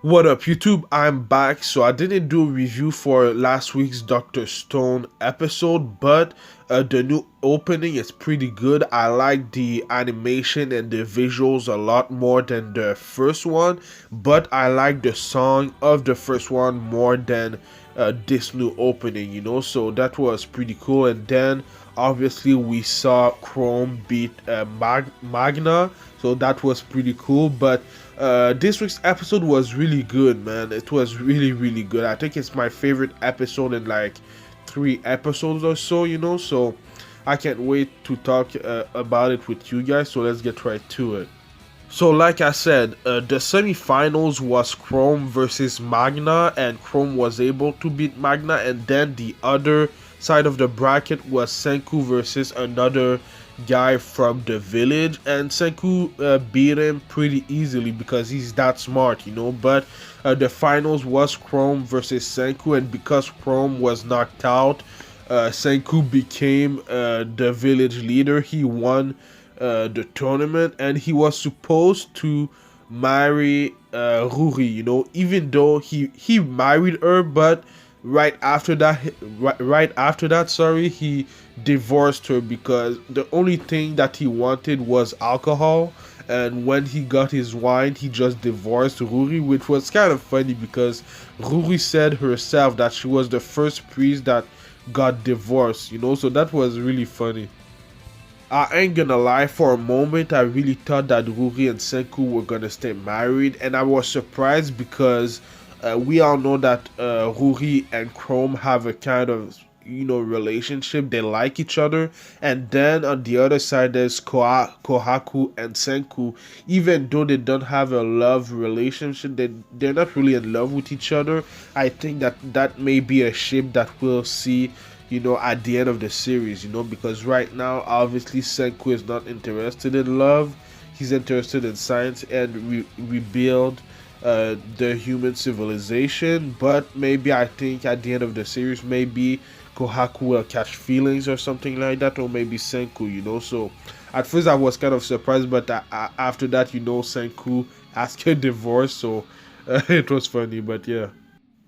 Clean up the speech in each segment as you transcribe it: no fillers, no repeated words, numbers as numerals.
What up, YouTube? I'm back. So I didn't do a review for last week's Dr. Stone episode, but the new opening is pretty good. I like the animation and the visuals a lot more than the first one, but I like the song of the first one more than this new opening, so that was pretty cool. And then obviously we saw Chrome beat Magna, so that was pretty cool. But this week's episode was really good, man. It was really good. I think it's my favorite episode in like 3 episodes or so, so I can't wait to talk about it with you guys. So let's get right to it. So like I said, the semifinals was Chrome versus Magna, and Chrome was able to beat Magna. And then the other side of the bracket was Senku versus another guy from the village, and Senku beat him pretty easily because he's that smart, but the finals was Chrome versus Senku, and because Chrome was knocked out, Senku became the village leader. He won the tournament, and he was supposed to marry Ruri, even though he married her, but right after that, sorry, he divorced her because the only thing that he wanted was alcohol. And when he got his wine, he just divorced Ruri, which was kind of funny because Ruri said herself that she was the first priest that got divorced, so that was really funny. I ain't gonna lie, for a moment I really thought that Ruri and Senku were gonna stay married, and I was surprised because we all know that Ruri and Chrome have a kind of relationship. They like each other. And then on the other side there's Kohaku and Senku. Even though they don't have a love relationship, they're not really in love with each other. I think that may be a ship that we'll see at the end of the series, because right now obviously Senku is not interested in love. He's interested in science and rebuild the human civilization. But maybe I think at the end of the series, maybe Kohaku will catch feelings or something like that, or maybe Senku, so at first I was kind of surprised, but after that, Senku asked her divorce, so it was funny. But yeah.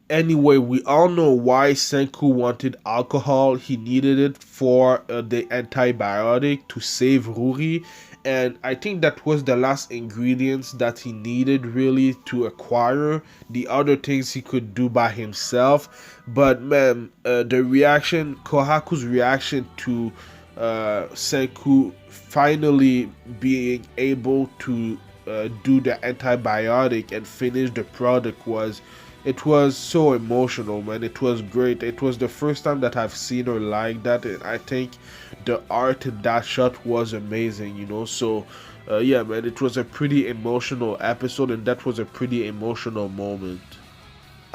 Anyway, we all know why Senku wanted alcohol. He needed it for the antibiotic to save Ruri. And I think that was the last ingredients that he needed really to acquire. The other things he could do by himself. But man, Kohaku's reaction to Senku finally being able to do the antibiotic and finish the product it was so emotional, man. It was great. It was the first time that I've seen her like that, and I think the art in that shot was amazing, so yeah, man, it was a pretty emotional episode, and that was a pretty emotional moment.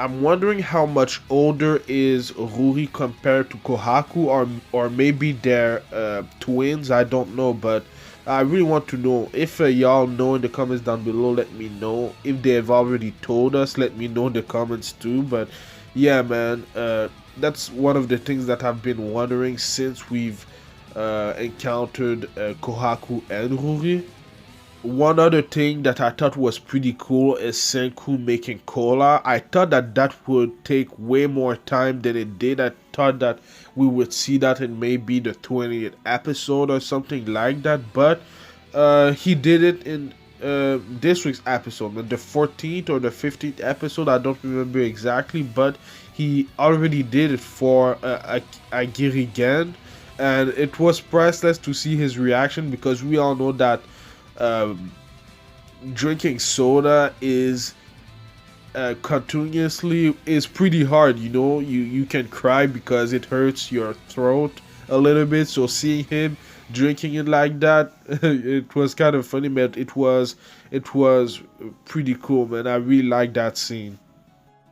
I'm wondering how much older is Ruri compared to Kohaku, or maybe they're twins. I don't know, but I really want to know. If y'all know in the comments down below, let me know. If they have already told us, let me know in the comments too. But yeah, man, that's one of the things that I've been wondering since we've encountered Kohaku and Ruri. One other thing that I thought was pretty cool is Senku making cola. I thought that would take way more time than it did. I thought that we would see that in maybe the 20th episode or something like that. But he did it in this week's episode, the 14th or the 15th episode. I don't remember exactly, but he already did it for Agirigan. And it was priceless to see his reaction because we all know that drinking soda is continuously is pretty hard. You can cry because it hurts your throat a little bit. So seeing him drinking it like that, it was kind of funny, but it was pretty cool, man. I really like that scene.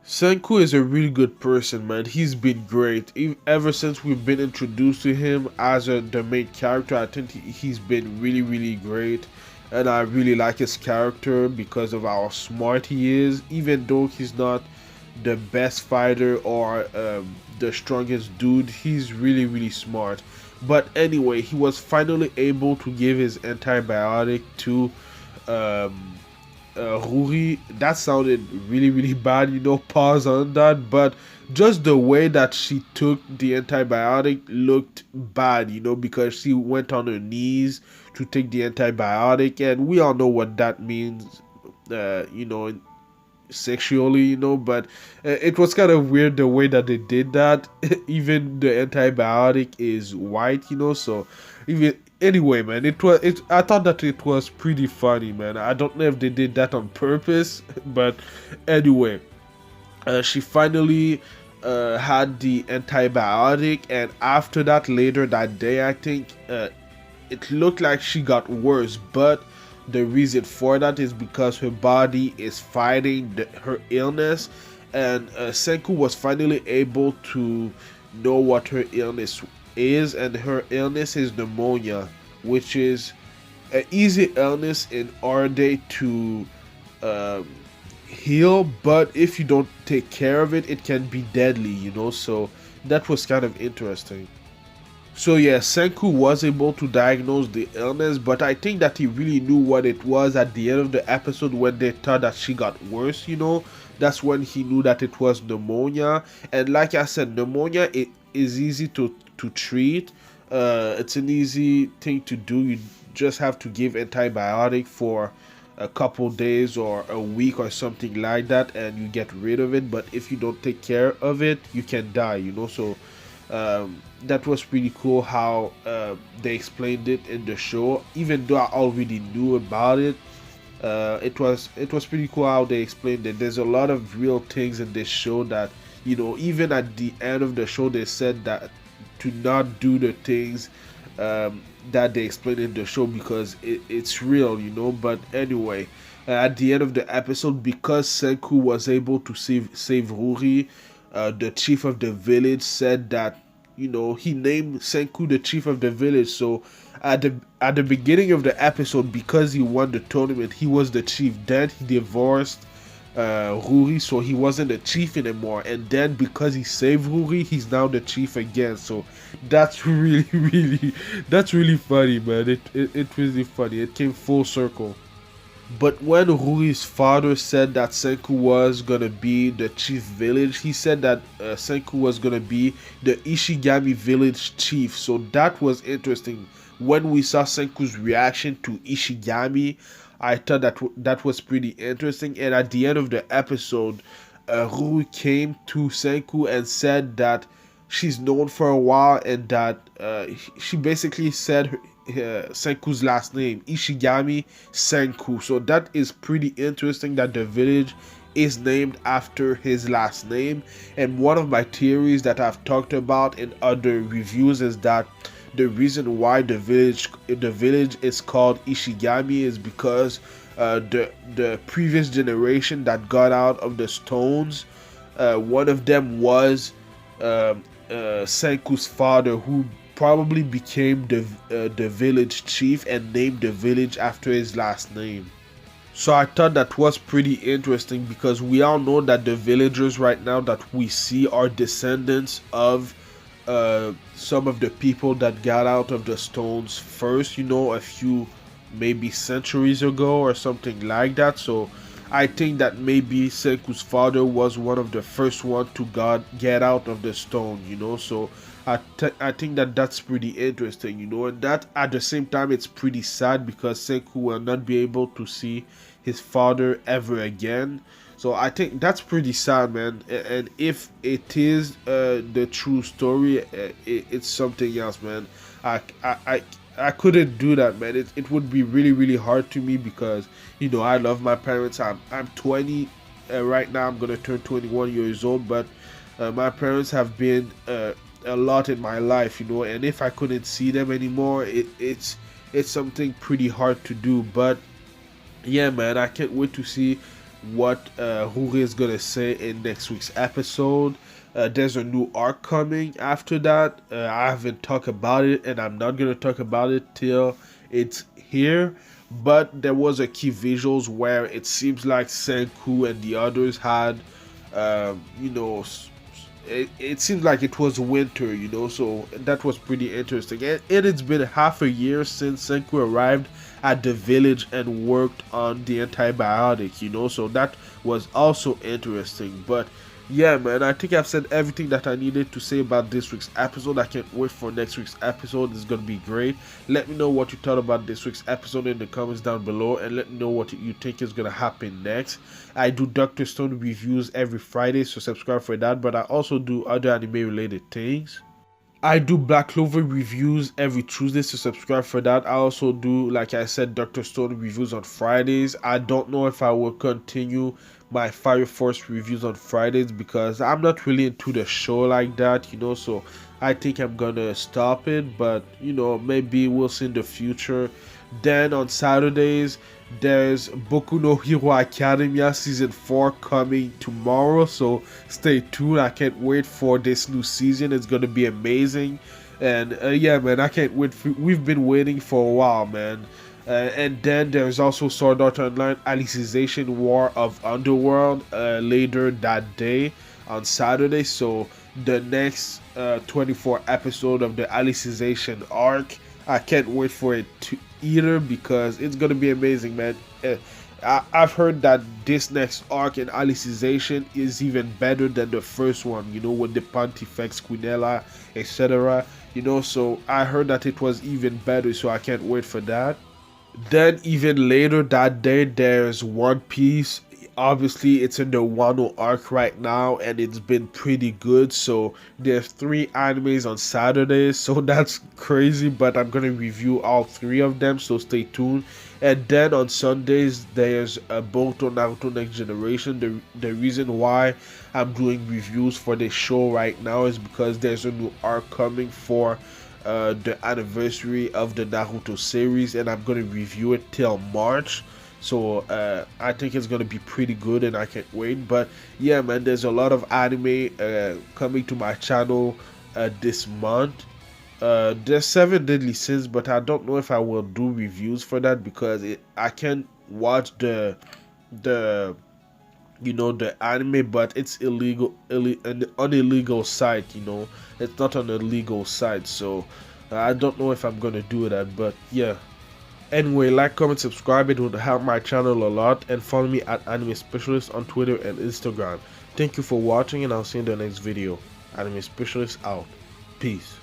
Senku is a really good person, man. He's been great ever since we've been introduced to him as the main character. I think he's been really great, and I really like his character because of how smart he is. Even though he's not the best fighter or the strongest dude, he's really smart. But anyway, he was finally able to give his antibiotic to Ruri, and I really like his character because of how smart he is. Even though he's not the best fighter or the strongest dude, he's really smart. But anyway, he was finally able to give his antibiotic to Ruri, and I really like his character because of how smart he is. Even though he's not the best fighter or the strongest dude, he's really smart. But anyway, he was finally able to give his antibiotic to Ruri, that sounded really, really bad, pause on that. But just the way that she took the antibiotic looked bad, because she went on her knees to take the antibiotic, and we all know what that means, sexually, but it was kind of weird the way that they did that. Even the antibiotic is white, so even anyway, man, I thought that it was pretty funny, man. I don't know if they did that on purpose, but anyway, she finally had the antibiotic, and after that, later that day, I think it looked like she got worse, but the reason for that is because her body is fighting her illness, and Senku was finally able to know what her illness is, and her illness is pneumonia, which is an easy illness in our day to um, heal, but if you don't take care of it, it can be deadly, so that was kind of interesting. So yeah, Senku was able to diagnose the illness, but I think that he really knew what it was at the end of the episode when they thought that she got worse, That's when he knew that it was pneumonia. And like I said, pneumonia it is easy to treat. It's an easy thing to do. You just have to give antibiotic for a couple days or a week or something like that, and you get rid of it. But if you don't take care of it, you can die, So that was pretty cool how they explained it in the show. Even though I already knew about it, it was pretty cool how they explained it. There's a lot of real things in this show that even at the end of the show they said that to not do the things that they explained in the show because it's real, But anyway, at the end of the episode, because Senku was able to save Ruri, the chief of the village said that he named Senku the chief of the village. So at the beginning of the episode, because he won the tournament, he was the chief. Then he divorced Ruri, so he wasn't the chief anymore. And then because he saved Ruri, he's now the chief again. So that's really, really, that's really funny, man. It's really funny. It came full circle. But when Ruri's father said that Senku was gonna be the chief village, he said that Senku was gonna be the Ishigami village chief. So that was interesting. When we saw Senku's reaction to Ishigami, I thought that was pretty interesting. And at the end of the episode, Ruri came to Senku and said that she's known for a while, and that she basically said Senku's last name, Ishigami Senku. So that is pretty interesting that the village is named after his last name. And one of my theories that I've talked about in other reviews is that the reason why the village is called Ishigami is because the previous generation that got out of the stones, one of them was Senku's father, who probably became the village chief and named the village after his last name. So I thought that was pretty interesting because we all know that the villagers right now that we see are descendants of some of the people that got out of the stones first, a few maybe centuries ago or something like that. So I think that maybe Senku's father was one of the first one to get out of the stone, So I think that that's pretty interesting, And that at the same time, it's pretty sad because Senku will not be able to see his father ever again. So I think that's pretty sad, man. And if it is the true story, it's something else, man. I couldn't do that, man. It would be really, really hard to me because I love my parents. I'm 20 right now. I'm gonna turn 21 years old, but my parents have been a lot in my life, And if I couldn't see them anymore, it's something pretty hard to do. But yeah, man, I can't wait to see what Ruri is gonna say in next week's episode. There's a new arc coming after that. I haven't talked about it, and I'm not gonna talk about it till it's here. But there was a key visuals where it seems like Senku and the others had, it seems like it was winter, so that was pretty interesting. And it's been half a year since Senku arrived at the village and worked on the antibiotic, so that was also interesting. But yeah, man, I think I've said everything that I needed to say about this week's episode. I can't wait for next week's episode. It's gonna be great. Let me know what you thought about this week's episode in the comments down below, and let me know what you think is gonna happen next. I do Dr. Stone reviews every Friday, so subscribe for that. But I also do other anime related things. I do Black Clover reviews every Tuesday, so subscribe for that. I also do, like I said, Dr. Stone reviews on Fridays. I don't know if I will continue my Fire Force reviews on Fridays because I'm not really into the show like that, so I think I'm gonna stop it, but maybe we'll see in the future. Then on Saturdays, there's Boku no Hero Academia Season 4 coming tomorrow, so stay tuned. I can't wait for this new season. It's gonna be amazing. And yeah, man, I can't wait. We've been waiting for a while, man. And then there's also Sword Art Online Alicization War of Underworld later that day on Saturday. So the next 24 episode of the Alicization arc, I can't wait for it to either because it's gonna be amazing, man. I've heard that this next arc in Alicization is even better than the first one, with the Pontifex, Quinella, etc. So I heard that it was even better, so I can't wait for that. Then even later that day, there's One Piece. Obviously, it's in the Wano arc right now, and it's been pretty good. So there's 3 animes on Saturdays, so that's crazy. But I'm gonna review all 3 of them, so stay tuned. And then on Sundays, there's Boruto Naruto Next Generation. The reason why I'm doing reviews for this show right now is because there's a new arc coming for the anniversary of the Naruto series, and I'm gonna review it till March. So I think it's gonna be pretty good, and I can't wait. But yeah, man, there's a lot of anime coming to my channel this month. There's 7 Deadly Sins, but I don't know if I will do reviews for that because I can't watch the anime, but it's an illegal site. It's not on a legal site, so I don't know if I'm gonna do that. But yeah, anyway, like, comment, subscribe. It would help my channel a lot, and follow me at Anime Specialist on Twitter and Instagram. Thank you for watching, and I'll see you in the next video. Anime Specialist out. Peace.